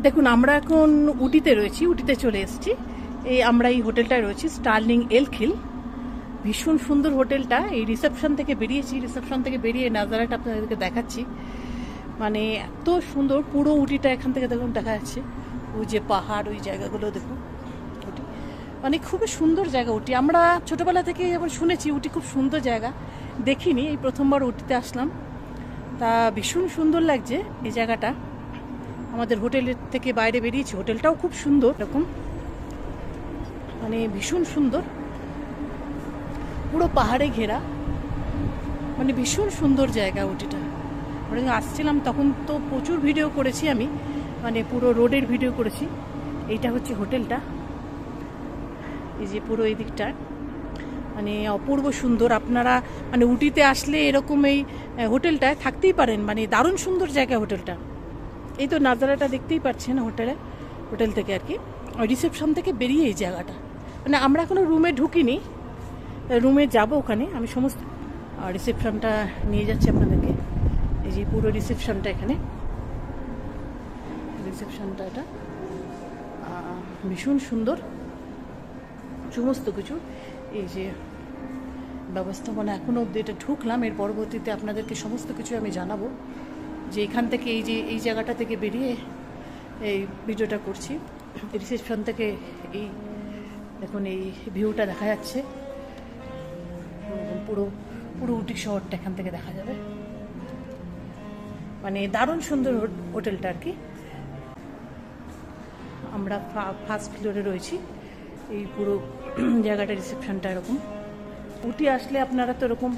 দেখুন আমরা এখন উটিতে রয়েছি, উটিতে চলে এসেছি। আমরা এই হোটেলটায় রয়েছি, স্টার্লিং এলখিল। ভীষণ সুন্দর হোটেলটা। এই রিসেপশন থেকে বেরিয়েছি, রিসেপশন থেকে বেরিয়ে নাজারাটা আপনাদেরকে দেখাচ্ছি। মানে এত সুন্দর পুরো উটিটা এখান থেকে দেখুন দেখা যাচ্ছে। ওই যে পাহাড়, ওই জায়গাগুলো দেখুন। উটি মানে খুবই সুন্দর জায়গা উটি। আমরা ছোটোবেলা থেকে যখন শুনেছি উটি খুব সুন্দর জায়গা, দেখিনি, এই প্রথমবার উটিতে আসলাম। তা ভীষণ সুন্দর লাগছে এই জায়গাটা। আমাদের হোটেলের থেকে বাইরে বেরিয়েছি, হোটেলটাও খুব সুন্দর, এরকম মানে ভীষণ সুন্দর, পুরো পাহাড়ে ঘেরা, মানে ভীষণ সুন্দর জায়গা উটিটা। আমরা আসছিলাম তখন তো প্রচুর ভিডিও করেছি আমি, মানে পুরো রোডের ভিডিও করেছি। এইটা হচ্ছে হোটেলটা, এই যে পুরো এই দিকটা মানে অপূর্ব সুন্দর। আপনারা মানে উটিতে আসলে এরকম এই হোটেলটায় থাকতেই পারেন, মানে দারুণ সুন্দর জায়গা হোটেলটা। এই তো নাজারাটা দেখতেই পাচ্ছেন হোটেল থেকে আর কি, রিসেপশন থেকে বেরিয়ে এই জায়গাটা। মানে আমরা এখনো রুমে ঢুকিনি, রুমে যাব ওখানে। আমি সমস্ত রিসেপশনটা নিয়ে যাচ্ছি আপনাদেরকে। এই যে পুরো রিসেপশনটা, এখানে রিসেপশনটা এটা ভীষণ সুন্দর, সমস্ত কিছু এই যে ব্যবস্থাপনা। এখনও অবধি এটা ঢুকলাম, এর পরবর্তীতে আপনাদেরকে সমস্ত কিছু আমি জানাবো। যে এখান থেকে এই জায়গাটা থেকে বেরিয়ে এই ভিডিওটা করছি। রিসেপশন থেকে এই দেখুন এই ভিউটা দেখা যাচ্ছে, পুরো পুরো উটি শহরটা এখান থেকে দেখা যাবে। মানে দারুণ সুন্দর হোটেলটা আর কি। আমরা ফার্স্ট ফ্লোরে রয়েছি। এই পুরো জায়গাটা রিসেপশনটা এরকম। উটি আসলে আপনারা তো এরকম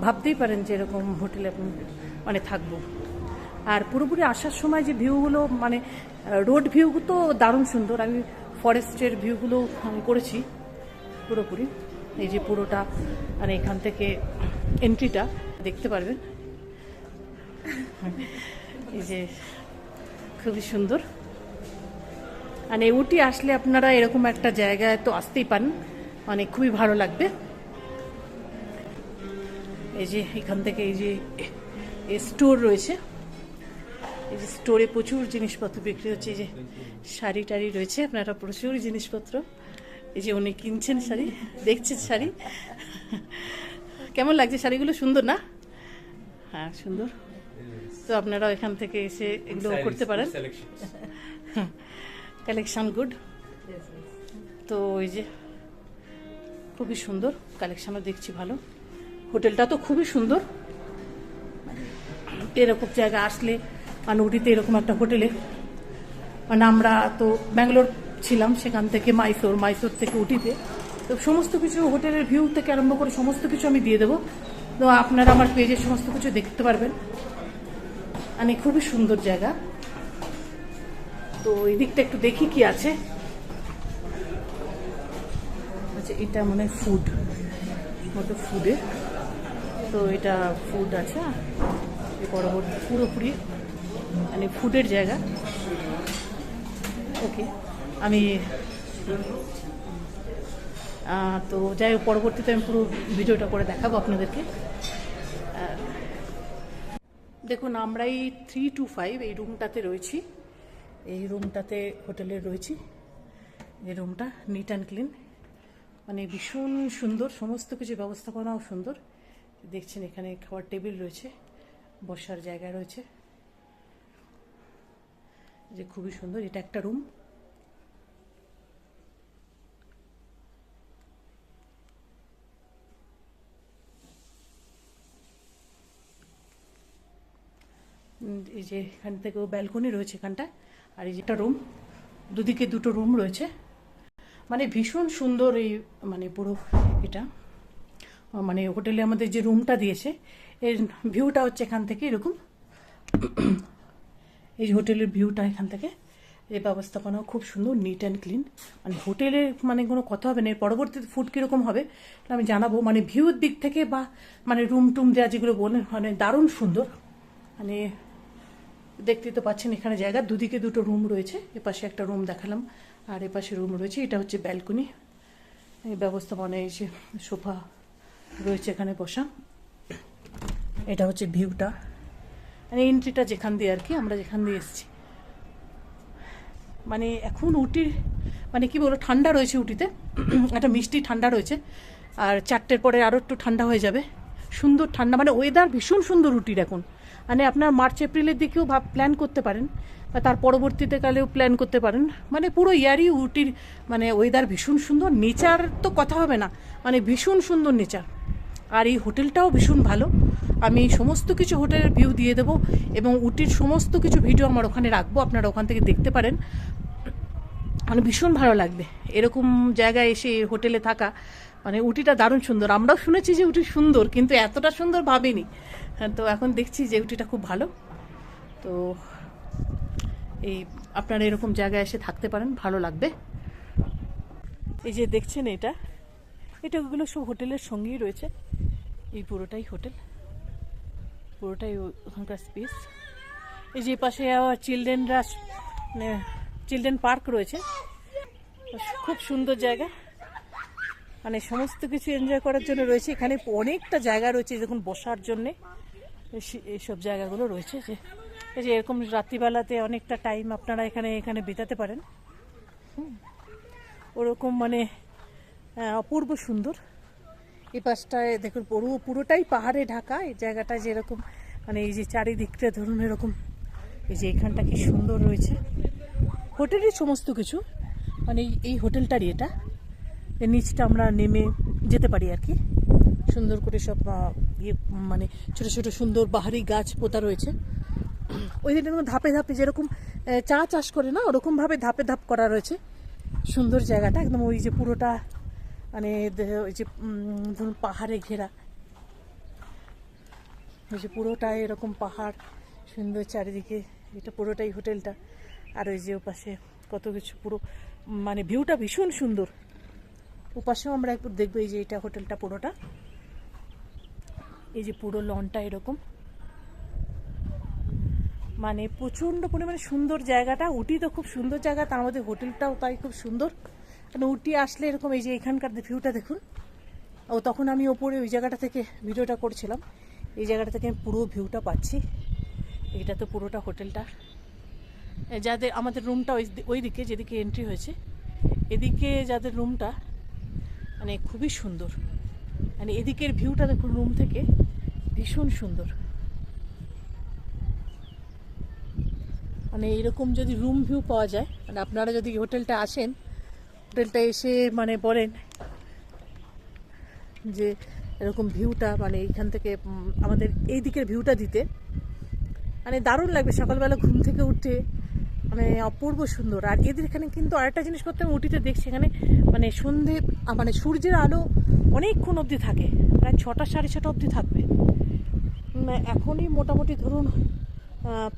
ভাবতেই পারেন যে এরকম হোটেলে মানে থাকবো। আর পুরোপুরি আসার সময় যে ভিউগুলো, মানে রোড ভিউ তো দারুণ সুন্দর। আমি ফরেস্টের ভিউগুলো আমি করেছি পুরোপুরি। এই যে পুরোটা মানে এখান থেকে এন্ট্রিটা দেখতে পারবেন, এই যে খুবই সুন্দর। মানে উটি আসলে আপনারা এরকম একটা জায়গায় তো আসতেই পারেন, মানে খুবই ভালো লাগবে। এই যে এখান থেকে এই যে স্টোর রয়েছে, এই যে স্টোরে প্রচুর জিনিসপত্র বিক্রি হচ্ছে। এই যে শাড়ি টাড়ি রয়েছে, আপনারা প্রচুর জিনিসপত্র। এই যে উনি কিনছেন শাড়ি, দেখছেন শাড়ি কেমন লাগছে, শাড়িগুলো সুন্দর না? হ্যাঁ সুন্দর। তো আপনারা এখান থেকে এসে এগুলো করতে পারেন, কালেকশন গুড। তো এই যে খুবই সুন্দর কালেকশনও দেখছি, ভালো। হোটেলটা তো খুবই সুন্দর। এরকম জায়গা আসলে মানে উটিতে এরকম একটা হোটেলে, মানে আমরা তো ব্যাঙ্গালোর ছিলাম, সেখান থেকে মাইসোর থেকে উটিতে, তো সমস্ত কিছু হোটেলের ভিউ থেকে আরম্ভ করে সমস্ত কিছু আমি দিয়ে দেবো। তো আপনারা আমার পেজে সমস্ত কিছু দেখতে পারবেন। মানে খুবই সুন্দর জায়গা। তো এই দিকটা একটু দেখি কি আছে। আচ্ছা এটা মানে ফুডের, তো এটা ফুড আছে পরবর্তী পুরোপুরি মানে ফুডের জায়গা। ওকে, আমি তো যাই হোক, পরবর্তীতে আমি পুরো ভিডিওটা করে দেখাবো আপনাদেরকে। দেখুন আমরা এই 325 এই রুমটাতে রয়েছি। এই রুমটাতে হোটেলের রয়েছি। এই রুমটা নিট অ্যান্ড ক্লিন, মানে ভীষণ সুন্দর, সমস্ত কিছু ব্যবস্থাপনাও সুন্দর। দেখছেন এখানে খাওয়ার টেবিল রয়েছে, বসার জায়গা রয়েছে, যে খুবই সুন্দর। এটা একটা রুম। এই যে এখান থেকেও ব্যালকনি রয়েছে এখানটায়। আর এই যেটা রুম, দুদিকে দুটো রুম রয়েছে, মানে ভীষণ সুন্দর। এই মানে পুরো এটা মানে হোটেলে আমাদের যে রুমটা দিয়েছে, এর ভিউটা হচ্ছে এখান থেকে এরকম। এই হোটেলের ভিউটা এখান থেকে, এই ব্যবস্থাপনাও খুব সুন্দর, নিট অ্যান্ড ক্লিন। মানে হোটেলের মানে কোনো কথা হবে না। এর পরবর্তীতে ফুড কীরকম হবে আমি জানাবো। মানে ভিউর দিক থেকে বা মানে রুম টুম দেওয়া যেগুলো বলেন, মানে দারুণ সুন্দর। মানে দেখতেই তো পাচ্ছেন এখানে জায়গা, দুদিকে দুটো রুম রয়েছে। এপাশে একটা রুম দেখালাম, আর এপাশে রুম রয়েছে। এটা হচ্ছে ব্যালকনি। এই ব্যবস্থাপনা, এই যে সোফা রয়েছে এখানে বসা। এটা হচ্ছে ভিউটা, মানে এন্ট্রিটা যেখান দিয়ে আর কি, আমরা যেখান দিয়ে এসেছি। মানে এখন উটির মানে কি বলবো, ঠান্ডা রয়েছে উটিতে, একটা মিষ্টি ঠান্ডা রয়েছে, আর 4টের পরে আরও একটু ঠান্ডা হয়ে যাবে, সুন্দর ঠান্ডা, মানে ওয়েদার ভীষণ সুন্দর উটির এখন। মানে আপনার মার্চ এপ্রিলের দিকেও প্ল্যান করতে পারেন, বা তার পরবর্তীতে কালেও প্ল্যান করতে পারেন, মানে পুরো ইয়ারই উটির মানে ওয়েদার ভীষণ সুন্দর, নেচার তো কথা হবে না, মানে ভীষণ সুন্দর নেচার। আর এই হোটেলটাও ভীষণ ভালো, আমি সমস্ত কিছু হোটেলের ভিউ দিয়ে দেবো, এবং উটির সমস্ত কিছু ভিডিও আমার ওখানে রাখবো, আপনারা ওখান থেকে দেখতে পারেন, মানে ভীষণ ভালো লাগবে এরকম জায়গায় এসে হোটেলে থাকা। মানে উটিটা দারুণ সুন্দর, আমরাও শুনেছি যে উটি সুন্দর, কিন্তু এতটা সুন্দর ভাবিনি। হ্যাঁ, তো এখন দেখছি যে উটিটা খুব ভালো। তো এই আপনারা এরকম জায়গায় এসে থাকতে পারেন, ভালো লাগবে। এই যে দেখছেন এটাগুলো সব হোটেলের সঙ্গেই রয়েছে, এই পুরোটাই হোটেল, পুরোটাই ওখানকার স্পেস। এই যে পাশে আবার চিলড্রেন পার্ক রয়েছে, খুব সুন্দর জায়গা, মানে সমস্ত কিছু এনজয় করার জন্য রয়েছে এখানে। অনেকটা জায়গা রয়েছে যখন বসার জন্যে, এইসব জায়গাগুলো রয়েছে। যে এই যে এরকম রাত্রিবেলাতে অনেকটা টাইম আপনারা এখানে বিতাতে পারেন। ওরকম মানে অপূর্ব সুন্দর। এই পাশটায় দেখুন পুরোটাই পাহাড়ে ঢাকা এই জায়গাটা, যেরকম মানে এই যে চারিদিকটা ধরুন এরকম, এই যে এখানটা কি সুন্দর রয়েছে। হোটেলের সমস্ত কিছু, মানে এই হোটেলটারই এটা, এর নিচটা আমরা নেমে যেতে পারি আর কি, সুন্দর করে সব মানে ছোটো ছোটো সুন্দর বাহারি গাছ পোতা রয়েছে। ওই দিন ধাপে ধাপে যেরকম চা চাষ করে না, ওরকমভাবে ধাপে ধাপ করা রয়েছে, সুন্দর জায়গাটা একদম। ওই যে পুরোটা মানে ওই যে ধরুন পাহাড়ে ঘেরা, ওই যে পুরোটাই এরকম পাহাড়, সুন্দর চারিদিকে, এটা পুরোটাই হোটেলটা। আর ওই যে ওপাশে কত কিছু, পুরো মানে ভিউটা ভীষণ সুন্দর। ওপাশেও আমরা একটু দেখবো, এই যে এটা হোটেলটা পুরোটা, এই যে পুরো লনটা এরকম, মানে প্রচণ্ড পরিমাণে সুন্দর জায়গাটা। উটি তো খুব সুন্দর জায়গা, তার মধ্যে হোটেলটাও তাই খুব সুন্দর। মানে উটি আসলে এরকম, এই যে এখানকার ভিউটা দেখুন। ও তখন আমি ওপরে ওই জায়গাটা থেকে ভিডিওটা করছিলাম, এই জায়গাটা থেকে আমি পুরো ভিউটা পাচ্ছি। এটা তো পুরোটা হোটেলটা, যাদের আমাদের রুমটা ওই দিকে যেদিকে এন্ট্রি হয়েছে, এদিকে যাদের রুমটা মানে খুবই সুন্দর, মানে এদিকের ভিউটা দেখুন রুম থেকে, ভীষণ সুন্দর। মানে এরকম যদি রুম ভিউ পাওয়া যায়, মানে আপনারা যদি হোটেলটা আসেন, হোটেলটা এসে মানে বলেন যে এরকম ভিউটা, মানে এইখান থেকে আমাদের এই দিকের ভিউটা দিতে, মানে দারুণ লাগবে। সকালবেলা ঘুম থেকে উঠতে মানে অপূর্ব সুন্দর। আর এদের এখানে কিন্তু আরেকটা জিনিস করতে আমি উটিতে দেখছি, এখানে মানে সন্ধে মানে সূর্যের আলো অনেকক্ষণ অবধি থাকে, প্রায় 6টা 6:30 অবধি থাকবে। এখনই মোটামুটি ধরুন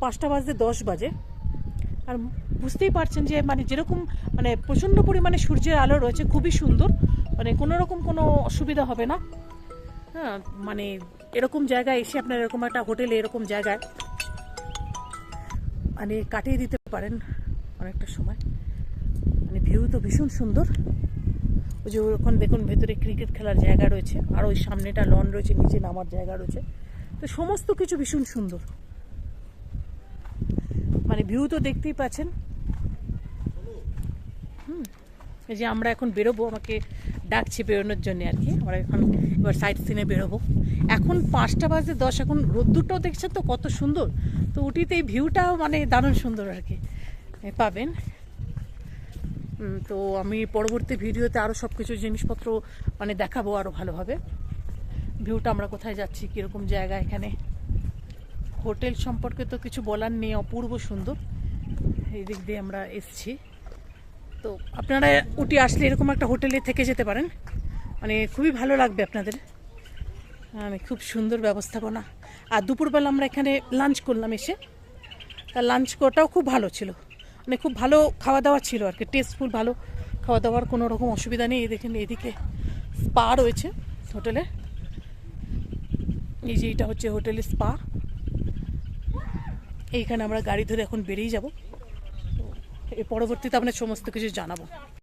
5টা বাজতে 10 বাজে, আর বুঝতেই পারছেন যে মানে যেরকম মানে প্রচণ্ড পরিমাণে সূর্যের আলো রয়েছে, খুবই সুন্দর, মানে কোনো রকম কোনো অসুবিধা হবে না। হ্যাঁ, মানে এরকম জায়গায় এসে আপনার এরকম একটা হোটেলে এরকম জায়গায় মানে কাটিয়ে দিতে পারেন অনেকটা সময়। মানে ভিউ তো ভীষণ সুন্দর। ওই যে ওখানে দেখুন ভেতরে ক্রিকেট খেলার জায়গা রয়েছে, আর ওই সামনেটা লন রয়েছে, নিচে নামার জায়গা রয়েছে, তো সমস্ত কিছু ভীষণ সুন্দর। মানে ভিউ তো দেখতেই পাচ্ছেন। এই যে আমরা এখন বেরোবো, আমাকে ডাকছে বেরোনোর জন্য আর কি। আমরা এখন এবার সাইড সিনে বেরোবো। এখন 5টা বাজতে 10, এখন রোদ্দুরটাও দেখছেন তো কত সুন্দর। তো উটিতে এই ভিউটাও মানে দারুণ সুন্দর আর কি পাবেন। তো আমি পরবর্তী ভিডিওতে আরও সব কিছু জিনিসপত্র মানে দেখাবো আরও ভালোভাবে। ভিউটা আমরা কোথায় যাচ্ছি, কীরকম জায়গা, এখানে হোটেল সম্পর্কে তো কিছু বলার নেই, অপূর্ব সুন্দর। এই দিক দিয়ে আমরা এসছি। তো আপনারা উটি আসলে এরকম একটা হোটেলে থেকে যেতে পারেন, মানে খুবই ভালো লাগবে আপনাদের। মানে খুব সুন্দর ব্যবস্থাপনা। আর দুপুরবেলা আমরা এখানে লাঞ্চ করলাম এসে, আর লাঞ্চ করাটাও খুব ভালো ছিল, মানে খুব ভালো খাওয়া দাওয়া ছিল আর কি, টেস্টফুল ভালো খাওয়া দাওয়ার, কোনো রকম অসুবিধা নেই। দেখেন এদিকে স্পা রয়েছে হোটেলে, এই যে এটা হচ্ছে হোটেলের স্পা। এইখানে আমরা গাড়ি ধরে এখন বেরিয়ে যাব, এর পরবর্তীতে আপনার সমস্ত কিছু জানাবো।